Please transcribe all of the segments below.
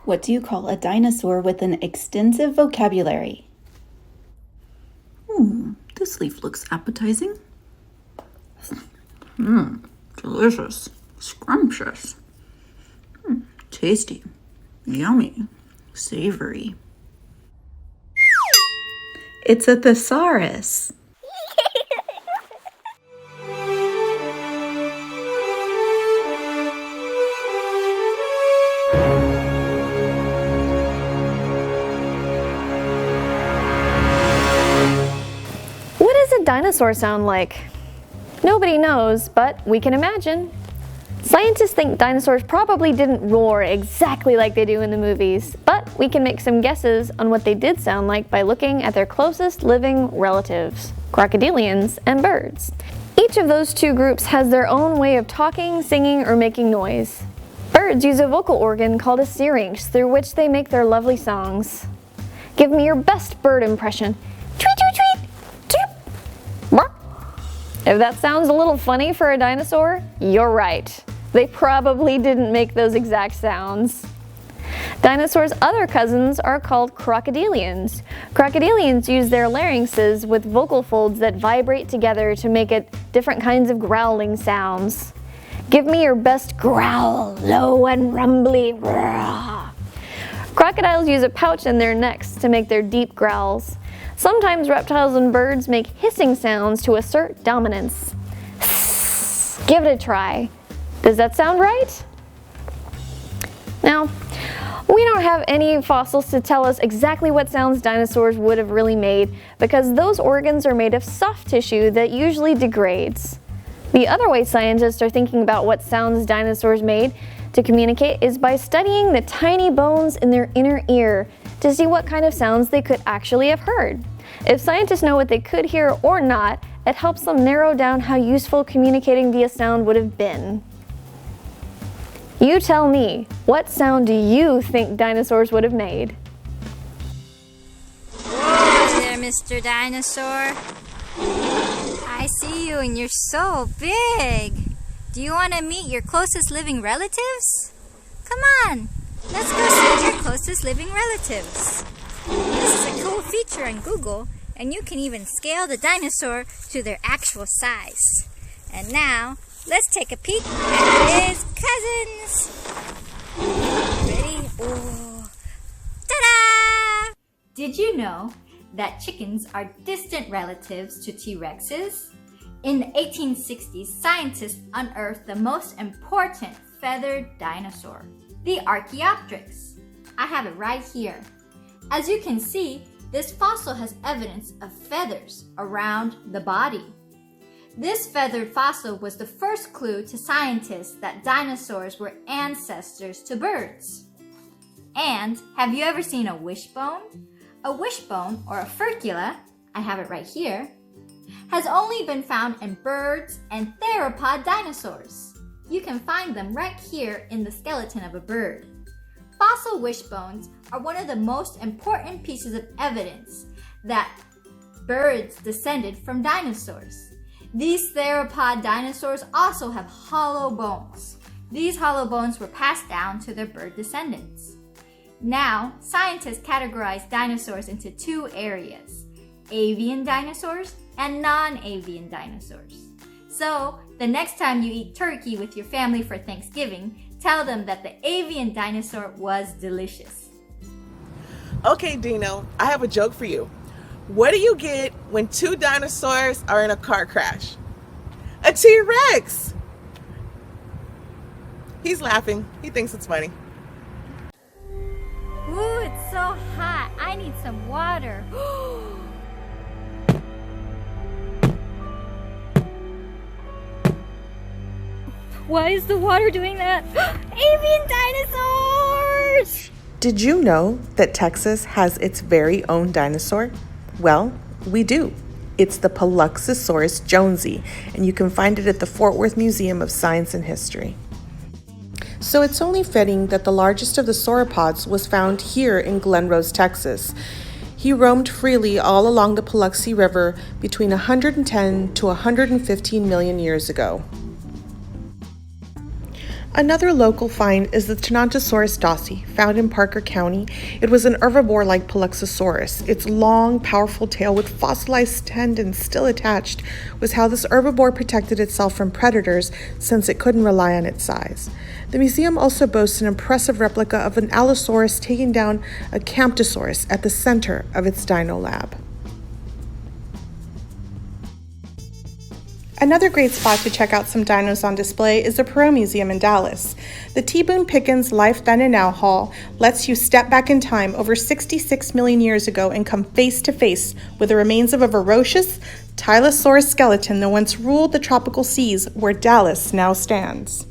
What do you call a dinosaur with an extensive vocabulary? This leaf looks appetizing. Delicious. Scrumptious. Tasty. Yummy. Savory. It's a thesaurus. What does a dinosaur sound like? Nobody knows, but we can imagine. Scientists think dinosaurs probably didn't roar exactly like they do in the movies, but we can make some guesses on what they did sound like by looking at their closest living relatives, crocodilians and birds. Each of those two groups has their own way of talking, singing, or making noise. Birds use a vocal organ called a syrinx through which they make their lovely songs. Give me your best bird impression. Tweet, tweet, tweet, tweet. Bark. If that sounds a little funny for a dinosaur, you're right. They probably didn't make those exact sounds. Dinosaurs' other cousins are called crocodilians. Crocodilians use their larynxes with vocal folds that vibrate together to make it different kinds of growling sounds. Give me your best growl, low and rumbly. Roar. Crocodiles use a pouch in their necks to make their deep growls. Sometimes reptiles and birds make hissing sounds to assert dominance. Give it a try. Does that sound right? Now, we don't have any fossils to tell us exactly what sounds dinosaurs would have really made because those organs are made of soft tissue that usually degrades. The other way scientists are thinking about what sounds dinosaurs made to communicate is by studying the tiny bones in their inner ear to see what kind of sounds they could actually have heard. If scientists know what they could hear or not, it helps them narrow down how useful communicating via sound would have been. You tell me, what sound do you think dinosaurs would have made? Whoa there, Mr. Dinosaur. I see you and you're so big. Do you want to meet your closest living relatives? Come on, let's go see your closest living relatives. This is a cool feature on Google, and you can even scale the dinosaur to their actual size. And now, let's take a peek at his cousins. Ready? Oh, ta-da! Did you know that chickens are distant relatives to T-Rexes? In the 1860s, scientists unearthed the most important feathered dinosaur, the Archaeopteryx. I have it right here. As you can see, this fossil has evidence of feathers around the body. This feathered fossil was the first clue to scientists that dinosaurs were ancestors to birds. And have you ever seen a wishbone? A wishbone, or a furcula, I have it right here, has only been found in birds and theropod dinosaurs. You can find them right here in the skeleton of a bird. Fossil wishbones are one of the most important pieces of evidence that birds descended from dinosaurs. These theropod dinosaurs also have hollow bones. These hollow bones were passed down to their bird descendants. Now, scientists categorize dinosaurs into two areas, avian dinosaurs and non-avian dinosaurs. So, the next time you eat turkey with your family for Thanksgiving, tell them that the avian dinosaur was delicious. Okay, Dino, I have a joke for you. What do you get when two dinosaurs are in a car crash? A T-Rex! He's laughing. He thinks it's funny. Ooh, it's so hot. I need some water. Why is the water doing that? Avian dinosaurs! Did you know that Texas has its very own dinosaur? Well, we do. It's the Paluxosaurus Jonesy, and you can find it at the Fort Worth Museum of Science and History. So it's only fitting that the largest of the sauropods was found here in Glen Rose, Texas. He roamed freely all along the Paluxy River between 110 to 115 million years ago. Another local find is the Titanosaurus dawsey, found in Parker County. It was an herbivore like Paluxosaurus. Its long, powerful tail with fossilized tendons still attached was how this herbivore protected itself from predators since it couldn't rely on its size. The museum also boasts an impressive replica of an Allosaurus taking down Acanthosaurus at the center of its dino lab. Another great spot to check out some dinos on display is the Perot Museum in Dallas. The T. Boone Pickens Life Then and Now Hall lets you step back in time over 66 million years ago and come face to face with the remains of a ferocious Tylosaurus skeleton that once ruled the tropical seas where Dallas now stands.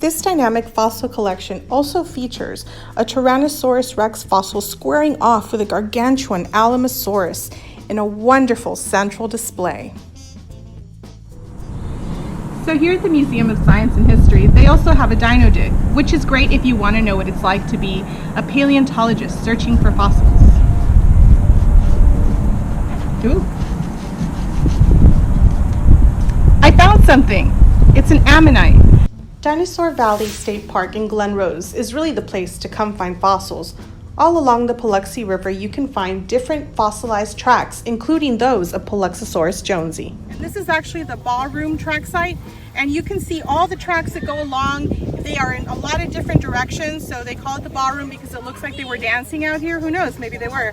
This dynamic fossil collection also features a Tyrannosaurus rex fossil squaring off with a gargantuan Alamosaurus in a wonderful central display. So here at the Museum of Science and History, they also have a Dino Dig, which is great if you want to know what it's like to be a paleontologist searching for fossils. Ooh. I found something. It's an ammonite. Dinosaur Valley State Park in Glen Rose is really the place to come find fossils. All along the Paluxy River, you can find different fossilized tracks, including those of Paluxosaurus Jonesy. And this is actually the ballroom track site, and you can see all the tracks that go along. They are in a lot of different directions, so they call it the ballroom because it looks like they were dancing out here. Who knows, maybe they were.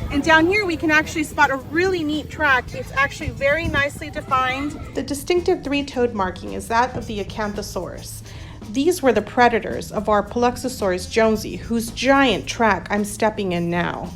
And down here we can actually spot a really neat track. It's actually very nicely defined. The distinctive three-toed marking is that of the Acanthosaurus. These were the predators of our Paluxosaurus Jonesy, whose giant track I'm stepping in now.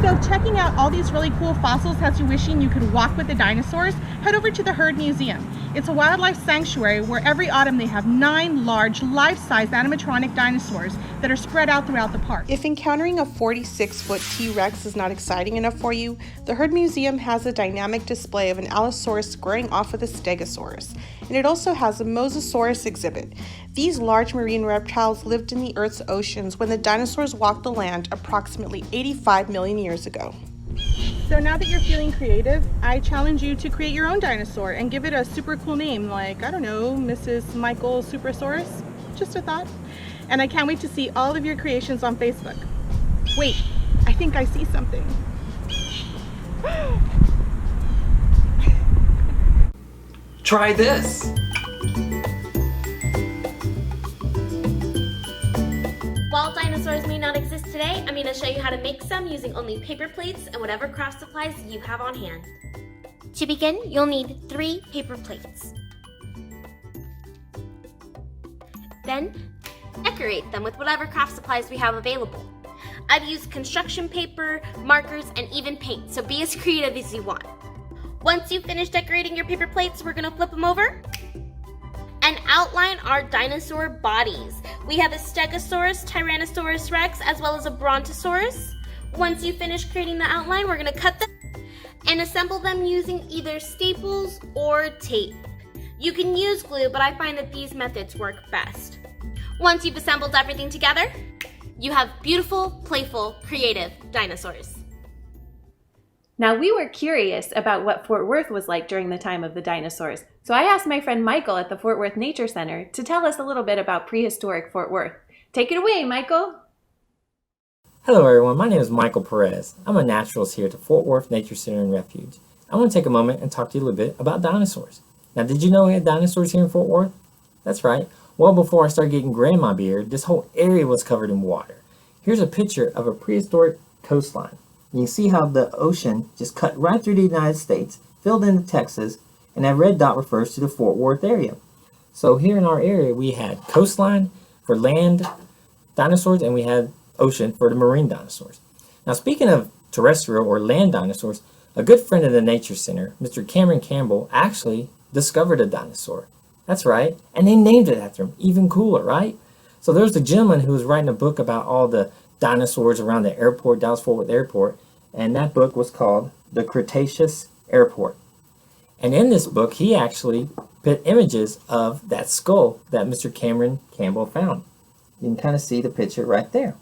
So checking out all these really cool fossils has you wishing you could walk with the dinosaurs, head over to the Herd Museum. It's a wildlife sanctuary where every autumn they have 9 large, life-size animatronic dinosaurs that are spread out throughout the park. If encountering a 46-foot T-Rex is not exciting enough for you, the Herd Museum has a dynamic display of an Allosaurus squaring off with a Stegosaurus, and it also has a Mosasaurus exhibit. These large marine reptiles lived in the Earth's oceans when the dinosaurs walked the land approximately 85 million years ago. So now that you're feeling creative, I challenge you to create your own dinosaur and give it a super cool name like, I don't know, Mrs. Michael Suprasaurus? Just a thought. And I can't wait to see all of your creations on Facebook. Wait, I think I see something. Try this! While dinosaurs may not exist today, I'm going to show you how to make some using only paper plates and whatever craft supplies you have on hand. To begin, you'll need 3 paper plates. Then, decorate them with whatever craft supplies we have available. I've used construction paper, markers, and even paint, so be as creative as you want. Once you've finished decorating your paper plates, we're going to flip them over and outline our dinosaur bodies. We have a Stegosaurus, Tyrannosaurus Rex, as well as a Brontosaurus. Once you finish creating the outline, we're gonna cut them and assemble them using either staples or tape. You can use glue, but I find that these methods work best. Once you've assembled everything together, you have beautiful, playful, creative dinosaurs. Now, we were curious about what Fort Worth was like during the time of the dinosaurs, so I asked my friend Michael at the Fort Worth Nature Center to tell us a little bit about prehistoric Fort Worth. Take it away, Michael! Hello everyone, my name is Michael Perez. I'm a naturalist here at the Fort Worth Nature Center and Refuge. I want to take a moment and talk to you a little bit about dinosaurs. Now, did you know we had dinosaurs here in Fort Worth? That's right. Well before I started getting gray in my beard, this whole area was covered in water. Here's a picture of a prehistoric coastline. You can see how the ocean just cut right through the United States, filled into Texas, and that red dot refers to the Fort Worth area. So here in our area, we had coastline for land dinosaurs, and we had ocean for the marine dinosaurs. Now, speaking of terrestrial or land dinosaurs, a good friend of the Nature Center, Mr. Cameron Campbell, actually discovered a dinosaur. That's right, and they named it after him. Even cooler, right? So there's a gentleman who was writing a book about all the dinosaurs around the airport, Dallas Fort Worth Airport, and that book was called The Cretaceous Airport. And in this book, he actually put images of that skull that Mr. Cameron Campbell found. You can kind of see the picture right there.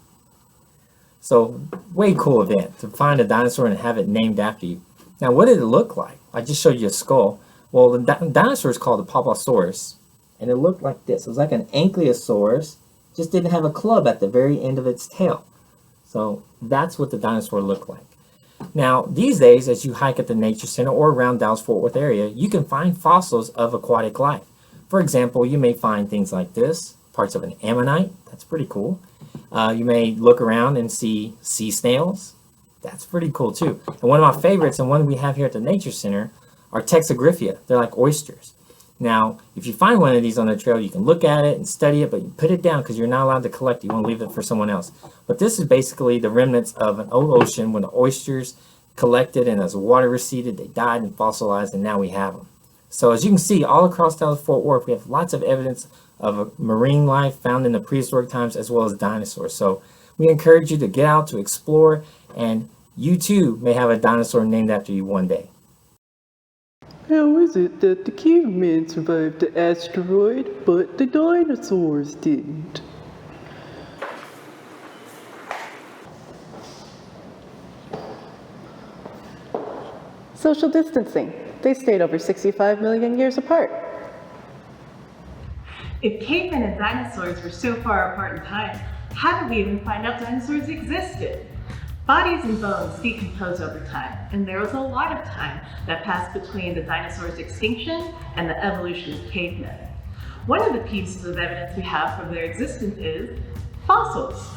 So, way cool event to find a dinosaur and have it named after you. Now, what did it look like? I just showed you a skull. Well, the dinosaur is called the Poplasaurus, and it looked like this. It was like an Ankylosaurus, just didn't have a club at the very end of its tail. So that's what the dinosaur looked like. Now, these days, as you hike at the Nature Center or around Dallas-Fort Worth area, you can find fossils of aquatic life. For example, you may find things like this, parts of an ammonite. That's pretty cool. You may look around and see sea snails. That's pretty cool too. And one of my favorites, and one we have here at the Nature Center, are Texagryphia. They're like oysters. Now, if you find one of these on the trail, you can look at it and study it, but you put it down because you're not allowed to collect it. You want to leave it for someone else. But this is basically the remnants of an old ocean when the oysters collected, and as the water receded, they died and fossilized, and now we have them. So as you can see, all across Dallas-Fort Worth, we have lots of evidence of marine life found in the prehistoric times as well as dinosaurs. So we encourage you to get out to explore, and you too may have a dinosaur named after you one day. How is it that the cavemen survived the asteroid, but the dinosaurs didn't? Social distancing. They stayed over 65 million years apart. If cavemen and dinosaurs were so far apart in time, how did we even find out dinosaurs existed? Bodies and bones decompose over time, and there was a lot of time that passed between the dinosaurs' extinction and the evolution of cavemen. One of the pieces of evidence we have from their existence is fossils.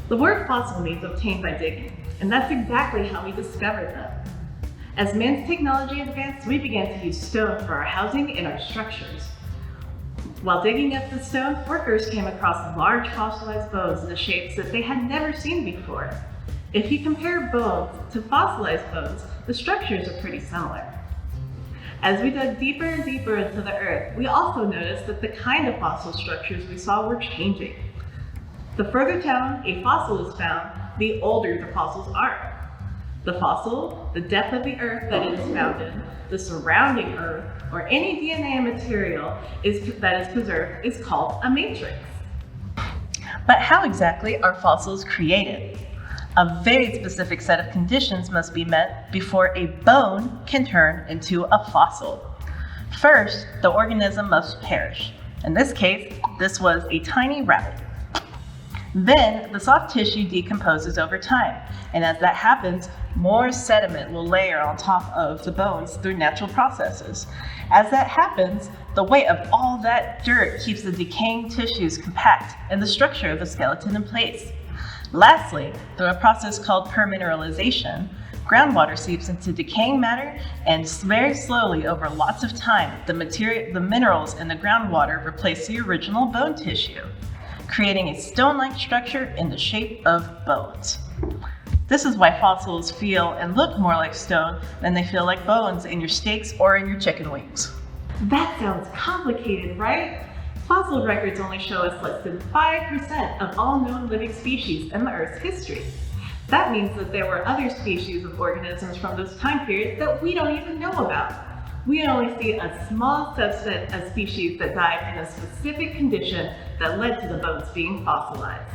The word fossil means obtained by digging, and that's exactly how we discovered them. As man's technology advanced, we began to use stone for our housing and our structures. While digging up the stone, workers came across large fossilized bones in the shapes that they had never seen before. If you compare bones to fossilized bones, the structures are pretty similar. As we dug deeper and deeper into the earth, we also noticed that the kind of fossil structures we saw were changing. The further down a fossil is found, the older the fossils are. The fossil, the depth of the earth that it is found in, the surrounding earth, or any DNA material that is preserved is called a matrix. But how exactly are fossils created? A very specific set of conditions must be met before a bone can turn into a fossil. First, the organism must perish. In this case, this was a tiny rabbit. Then, the soft tissue decomposes over time, and as that happens, more sediment will layer on top of the bones through natural processes. As that happens, the weight of all that dirt keeps the decaying tissues compact and the structure of the skeleton in place. Lastly, through a process called permineralization, groundwater seeps into decaying matter, and very slowly over lots of time, the minerals in the groundwater replace the original bone tissue, creating a stone-like structure in the shape of bones. This is why fossils feel and look more like stone than they feel like bones in your steaks or in your chicken wings. That sounds complicated, right? Fossil records only show us less than 5% of all known living species in the Earth's history. That means that there were other species of organisms from this time period that we don't even know about. We only see a small subset of species that died in a specific condition that led to the bones being fossilized.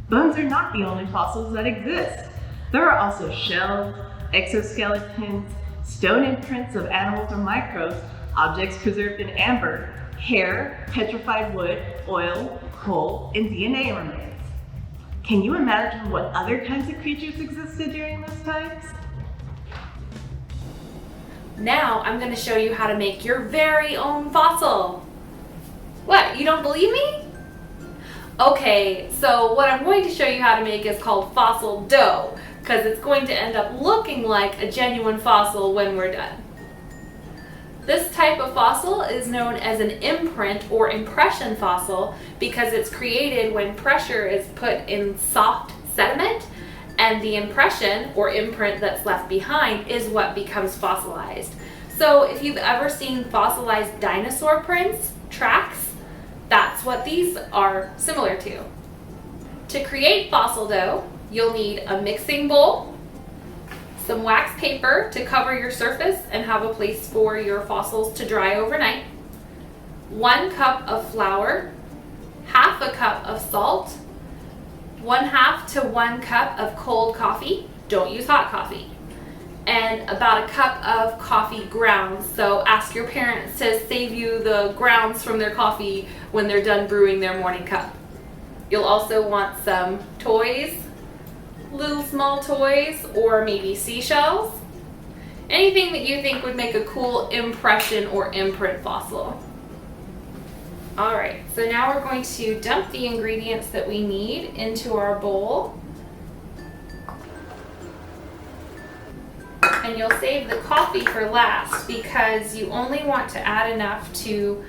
Bones are not the only fossils that exist. There are also shells, exoskeletons, stone imprints of animals or microbes, objects preserved in amber, hair, petrified wood, oil, coal, and DNA remains. Can you imagine what other kinds of creatures existed during those times? Now I'm going to show you how to make your very own fossil. What, you don't believe me? Okay, so what I'm going to show you how to make is called fossil dough, because it's going to end up looking like a genuine fossil when we're done. This type of fossil is known as an imprint or impression fossil because it's created when pressure is put in soft sediment, and the impression or imprint that's left behind is what becomes fossilized. So if you've ever seen fossilized dinosaur prints, tracks, that's what these are similar to. To create fossil dough, you'll need a mixing bowl, some wax paper to cover your surface and have a place for your fossils to dry overnight, 1 cup of flour, half a cup of salt, 1/2 to 1 cup of cold coffee, don't use hot coffee, and about a cup of coffee grounds. So ask your parents to save you the grounds from their coffee when they're done brewing their morning cup. You'll also want some toys, little small toys, or maybe seashells. Anything that you think would make a cool impression or imprint fossil. Alright, so now we're going to dump the ingredients that we need into our bowl. And you'll save the coffee for last because you only want to add enough to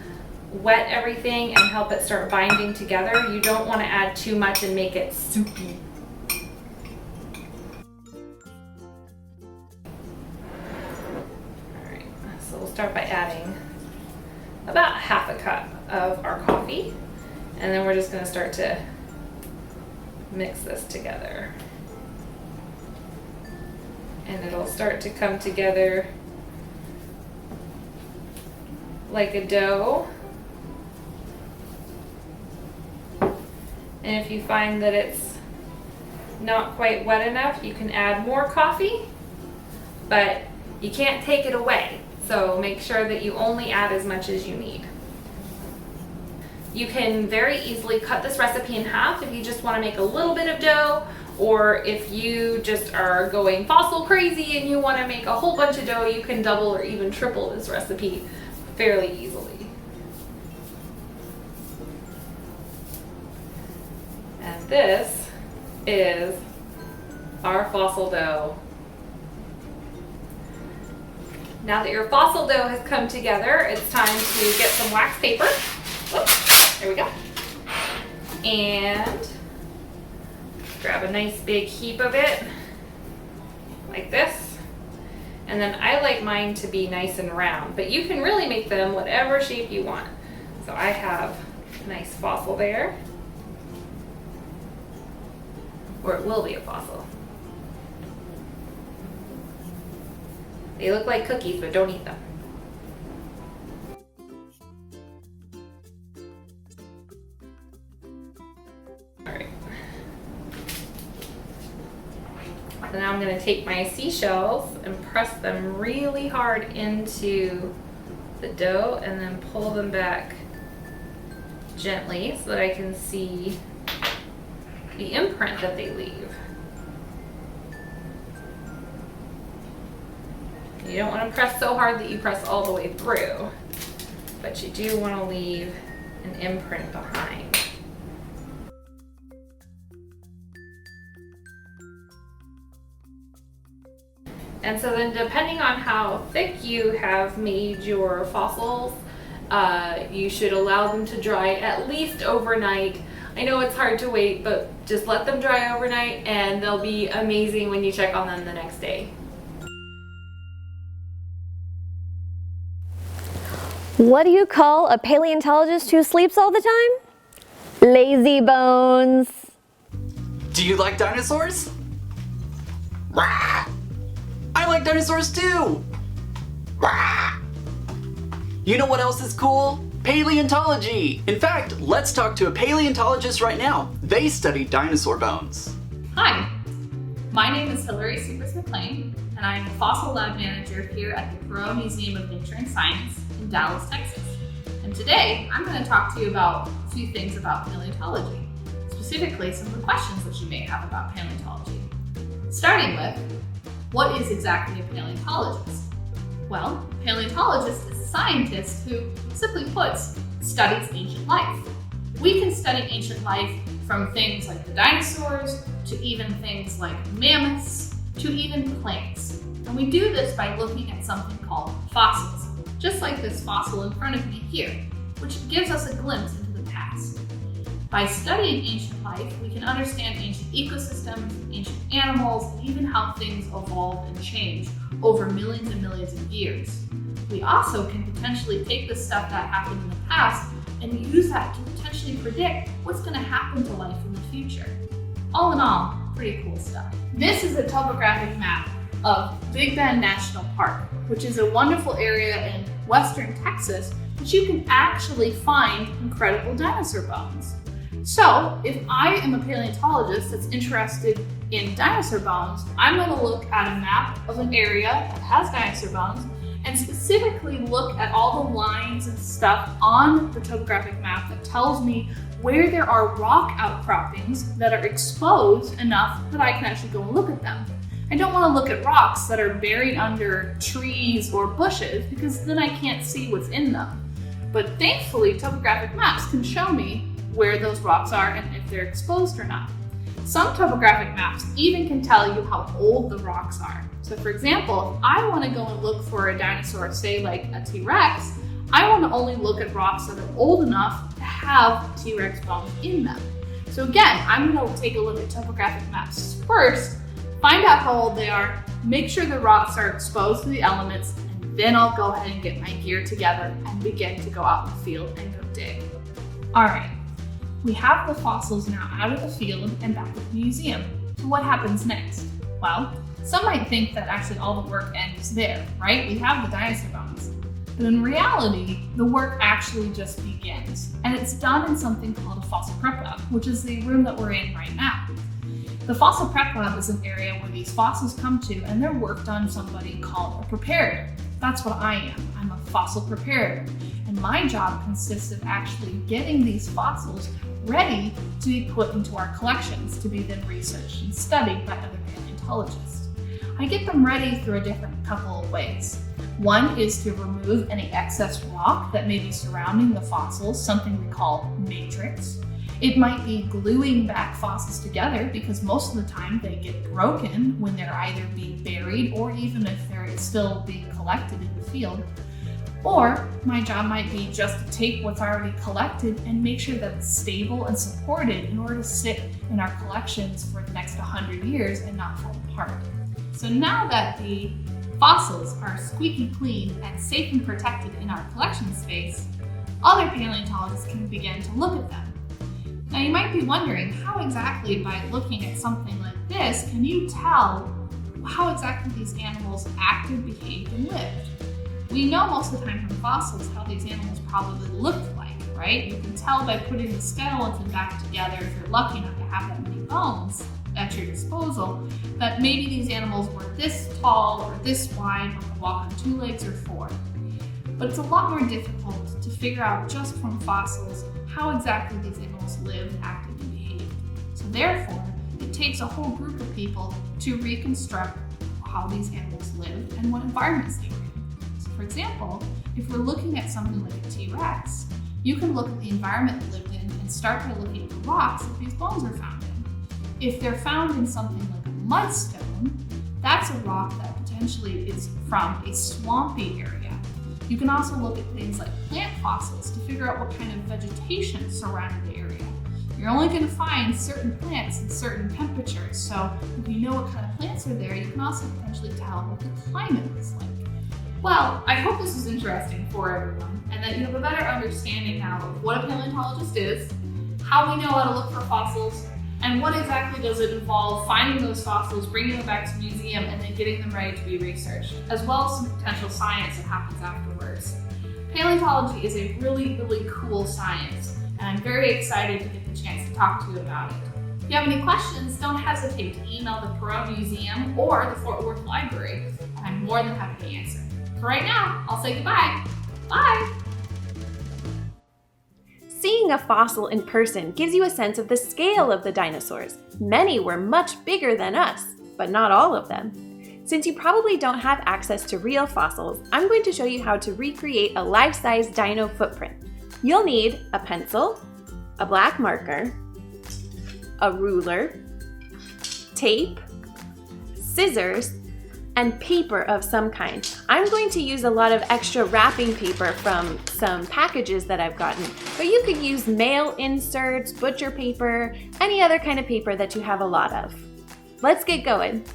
wet everything and help it start binding together. You don't want to add too much and make it soupy. Alright, so we'll start by adding about half a cup of our coffee, and then we're just going to start to mix this together. And it'll start to come together like a dough. And if you find that it's not quite wet enough, you can add more coffee, but you can't take it away. So make sure that you only add as much as you need. You can very easily cut this recipe in half if you just want to make a little bit of dough, or if you just are going fossil crazy and you want to make a whole bunch of dough, you can double or even triple this recipe fairly easily. And this is our fossil dough. Now that your fossil dough has come together, it's time to get some wax paper. Whoops, there we go. And grab a nice big heap of it, like this. And then I like mine to be nice and round, but you can really make them whatever shape you want. So I have a nice fossil there, or it will be a fossil. They look like cookies, but don't eat them. Alright. So now I'm going to take my seashells and press them really hard into the dough and then pull them back gently so that I can see the imprint that they leave. You don't want to press so hard that you press all the way through, but you do want to leave an imprint behind. And so then depending on how thick you have made your fossils, you should allow them to dry at least overnight. I know it's hard to wait, but just let them dry overnight and they'll be amazing when you check on them the next day. What do you call a paleontologist who sleeps all the time? Lazy bones. Do you like dinosaurs? Rah! I like dinosaurs too! Rah! You know what else is cool? Paleontology! In fact, let's talk to a paleontologist right now. They study dinosaur bones. Hi, my name is Hilary Supers McLean, and I'm a fossil lab manager here at the Perot Museum of Nature and Science in Dallas, Texas. And today, I'm going to talk to you about a few things about paleontology, specifically some of the questions that you may have about paleontology. Starting with, what is exactly a paleontologist? Well, a paleontologist is a scientist who, simply put, studies ancient life. We can study ancient life from things like the dinosaurs, to even things like mammoths, to even plants. And we do this by looking at something called fossils, just like this fossil in front of me here, which gives us a glimpse into the past. By studying ancient life, we can understand ancient ecosystems, ancient animals, and even how things evolved and changed over millions and millions of years. We also can potentially take the stuff that happened in the past and use that to potentially predict what's going to happen to life in the future. All in all, pretty cool stuff. This is a topographic map of Big Bend National Park, which is a wonderful area in western Texas, which you can actually find incredible dinosaur bones. So if I am a paleontologist that's interested in dinosaur bones, I'm going to look at a map of an area that has dinosaur bones and specifically look at all the lines and stuff on the topographic map that tells me where there are rock outcroppings that are exposed enough that I can actually go and look at them. I don't want to look at rocks that are buried under trees or bushes because then I can't see what's in them. But thankfully, topographic maps can show me where those rocks are and if they're exposed or not. Some topographic maps even can tell you how old the rocks are. So for example, if I want to go and look for a dinosaur, say like a T-Rex, I want to only look at rocks that are old enough to have T-Rex bones in them. So again, I'm going to take a look at topographic maps first, find out how old they are, make sure the rocks are exposed to the elements, and then I'll go ahead and get my gear together and begin to go out in the field and go dig. All right, we have the fossils now out of the field and back at the museum. So what happens next? Well, some might think that actually all the work ends there, right? We have the dinosaur bones. But in reality, the work actually just begins. And it's done in something called a fossil prep lab, which is the room that we're in right now. The fossil prep lab is an area where these fossils come to and they're worked on somebody called a preparator. That's what I am. I'm a fossil preparator. And my job consists of actually getting these fossils ready to be put into our collections to be then researched and studied by other paleontologists. I get them ready through a different couple of ways. One is to remove any excess rock that may be surrounding the fossils, something we call matrix. It might be gluing back fossils together because most of the time they get broken when they're either being buried or even if they're still being collected in the field. Or my job might be just to take what's already collected and make sure that it's stable and supported in order to sit in our collections for the next 100 years and not fall apart. So now that the fossils are squeaky clean and safe and protected in our collection space, other paleontologists can begin to look at them. Now you might be wondering, how exactly by looking at something like this can you tell how exactly these animals acted, behaved, and lived? We know most of the time from fossils how these animals probably looked like, right? You can tell by putting the skeleton back together, if you're lucky enough to have that many bones at your disposal, that maybe these animals were this tall or this wide or could walk on 2 legs or 4. But it's a lot more difficult to figure out just from fossils how exactly these animals lived, acted, and behaved. So therefore, it takes a whole group of people to reconstruct how these animals lived and what environments they were in. So for example, if we're looking at something like a T-Rex, you can look at the environment it lived in and start by looking at the rocks that these bones are found in. If they're found in something like a mudstone, that's a rock that potentially is from a swampy area. You can also look at things like plant fossils to figure out what kind of vegetation surrounded the area. You're only going to find certain plants in certain temperatures, so if you know what kind of plants are there, you can also potentially tell what the climate is like. Well, I hope this was interesting for everyone, and that you have a better understanding now of what a paleontologist is, how we know how to look for fossils, and what exactly does it involve finding those fossils, bringing them back to the museum, and then getting them ready to be researched, as well as some potential science that happens afterwards. Paleontology is a really, really cool science, and I'm very excited to get the chance to talk to you about it. If you have any questions, don't hesitate to email the Perot Museum or the Fort Worth Library, and I'm more than happy to answer. For right now, I'll say goodbye. Bye! Seeing a fossil in person gives you a sense of the scale of the dinosaurs. Many were much bigger than us, but not all of them. Since you probably don't have access to real fossils, I'm going to show you how to recreate a life-size dino footprint. You'll need a pencil, a black marker, a ruler, tape, scissors, and paper of some kind. I'm going to use a lot of extra wrapping paper from some packages that I've gotten, but you could use mail inserts, butcher paper, any other kind of paper that you have a lot of. Let's get going.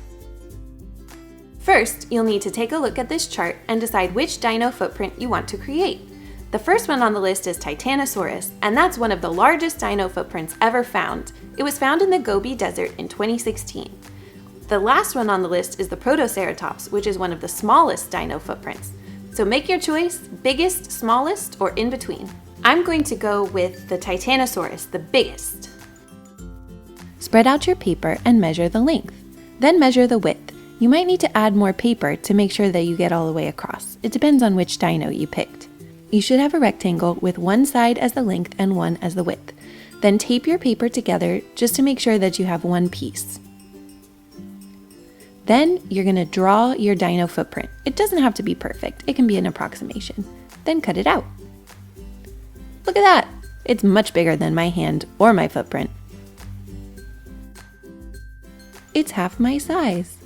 First, you'll need to take a look at this chart and decide which dino footprint you want to create. The first one on the list is Titanosaurus, and that's one of the largest dino footprints ever found. It was found in the Gobi Desert in 2016. The last one on the list is the Protoceratops, which is one of the smallest dino footprints. So make your choice, biggest, smallest, or in between. I'm going to go with the Titanosaurus, the biggest. Spread out your paper and measure the length. Then measure the width. You might need to add more paper to make sure that you get all the way across. It depends on which dino you picked. You should have a rectangle with one side as the length and one as the width. Then tape your paper together just to make sure that you have one piece. Then you're going to draw your dino footprint. It doesn't have to be perfect. It can be an approximation. Then cut it out. Look at that! It's much bigger than my hand or my footprint. It's half my size.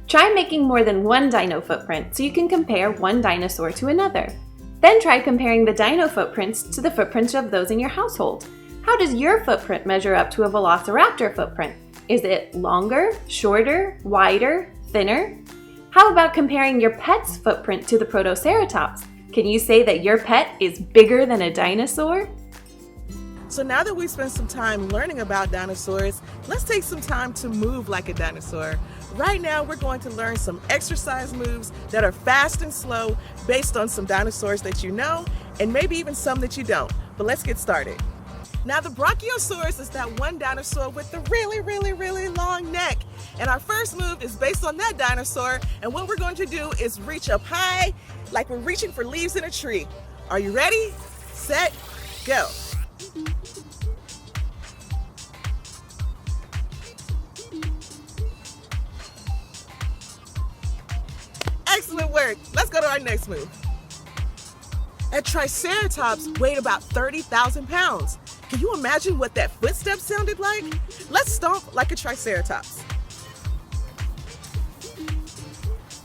Try making more than one dino footprint so you can compare one dinosaur to another. Then try comparing the dino footprints to the footprints of those in your household. How does your footprint measure up to a Velociraptor footprint? Is it longer, shorter, wider, thinner? How about comparing your pet's footprint to the Protoceratops? Can you say that your pet is bigger than a dinosaur? So now that we've spent some time learning about dinosaurs, let's take some time to move like a dinosaur. Right now, we're going to learn some exercise moves that are fast and slow based on some dinosaurs that you know, and maybe even some that you don't. But let's get started. Now, the Bronchiosaurus is that one dinosaur with the really long neck. And our first move is based on that dinosaur, and what we're going to do is reach up high, like we're reaching for leaves in a tree. Are you ready? Set, go. Excellent work. Let's go to our next move. A Triceratops weighed about 30,000 pounds. Can you imagine what that footstep sounded like? Let's stomp like a Triceratops.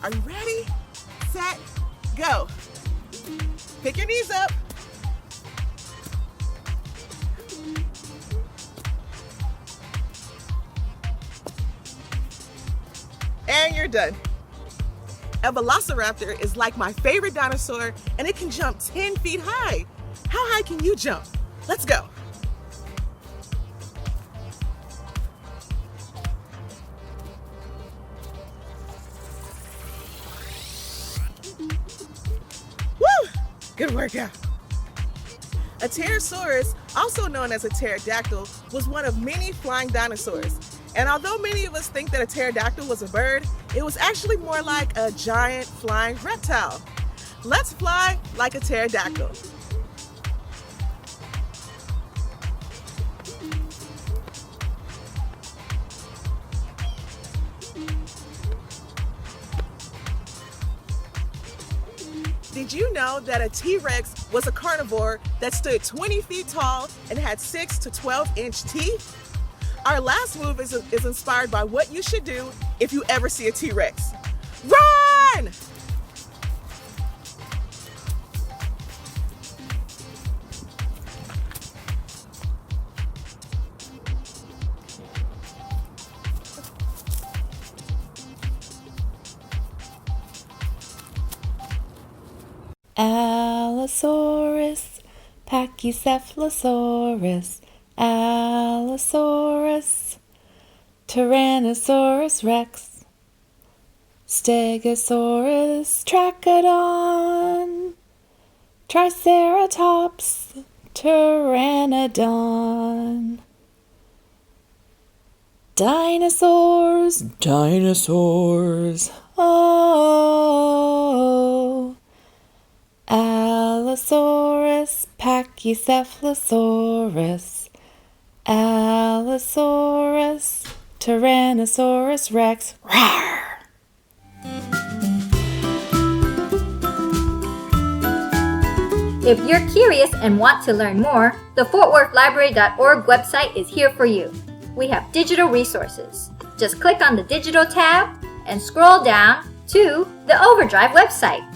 Are you ready? Set, go. Pick your knees up. And you're done. A Velociraptor is like my favorite dinosaur, and it can jump 10 feet high. How high can you jump? Let's go. Woo! Good workout. A Pterosaurus, also known as a pterodactyl, was one of many flying dinosaurs. And although many of us think that a pterodactyl was a bird, it was actually more like a giant flying reptile. Let's fly like a pterodactyl. Did you know that a T-Rex was a carnivore that stood 20 feet tall and had 6 to 12-inch teeth? Our last move is inspired by what you should do if you ever see a T-Rex. Run! Allosaurus, Pachycephalosaurus, Allosaurus, Tyrannosaurus rex, Stegosaurus, Trachodon, Triceratops, Pteranodon. Dinosaurs, dinosaurs, oh. Allosaurus, Pachycephalosaurus, Allosaurus, Tyrannosaurus rex, rawr! If you're curious and want to learn more, the FortWorthLibrary.org website is here for you. We have digital resources. Just click on the digital tab and scroll down to the Overdrive website.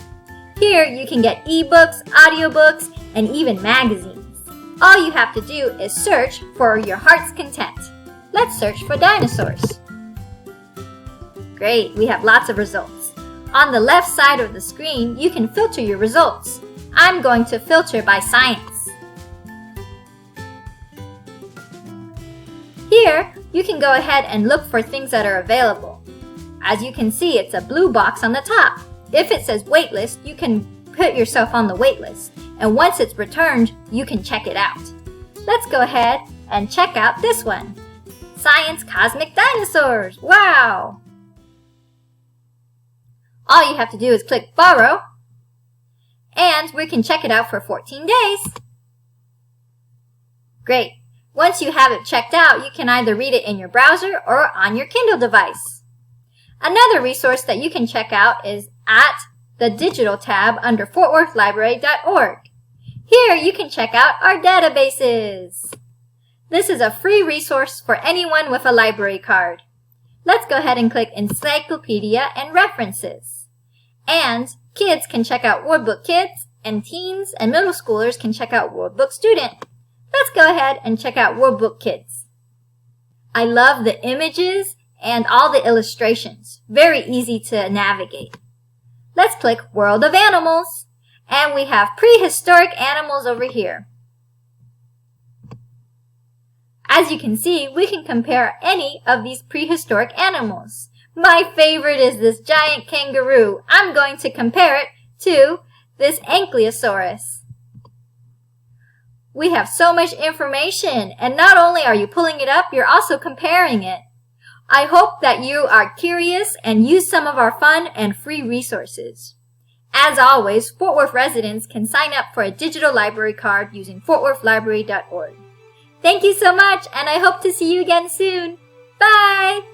Here you can get ebooks, audiobooks, and even magazines. All you have to do is search for your heart's content. Let's search for dinosaurs. Great, we have lots of results. On the left side of the screen, you can filter your results. I'm going to filter by science. Here, you can go ahead and look for things that are available. As you can see, it's a blue box on the top. If it says waitlist, you can put yourself on the waitlist. and once it's returned, you can check it out. Let's go ahead and check out this one. Science Cosmic Dinosaurs! Wow! All you have to do is click borrow, and we can check it out for 14 days. Great! Once you have it checked out, you can either read it in your browser or on your Kindle device. Another resource that you can check out is at the digital tab under fortworthlibrary.org. Here you can check out our databases. This is a free resource for anyone with a library card. Let's go ahead and click Encyclopedia and References. And kids can check out Wordbook Kids, and teens and middle schoolers can check out Wordbook Student. Let's go ahead and check out Wordbook Kids. I love the images and all the illustrations. Very easy to navigate. Let's click World of Animals. And we have prehistoric animals over here. As you can see, we can compare any of these prehistoric animals. My favorite is this giant kangaroo. I'm going to compare it to this Ankylosaurus. We have so much information, and not only are you pulling it up, you're also comparing it. I hope that you are curious and use some of our fun and free resources. As always, Fort Worth residents can sign up for a digital library card using fortworthlibrary.org. Thank you so much, and I hope to see you again soon. Bye!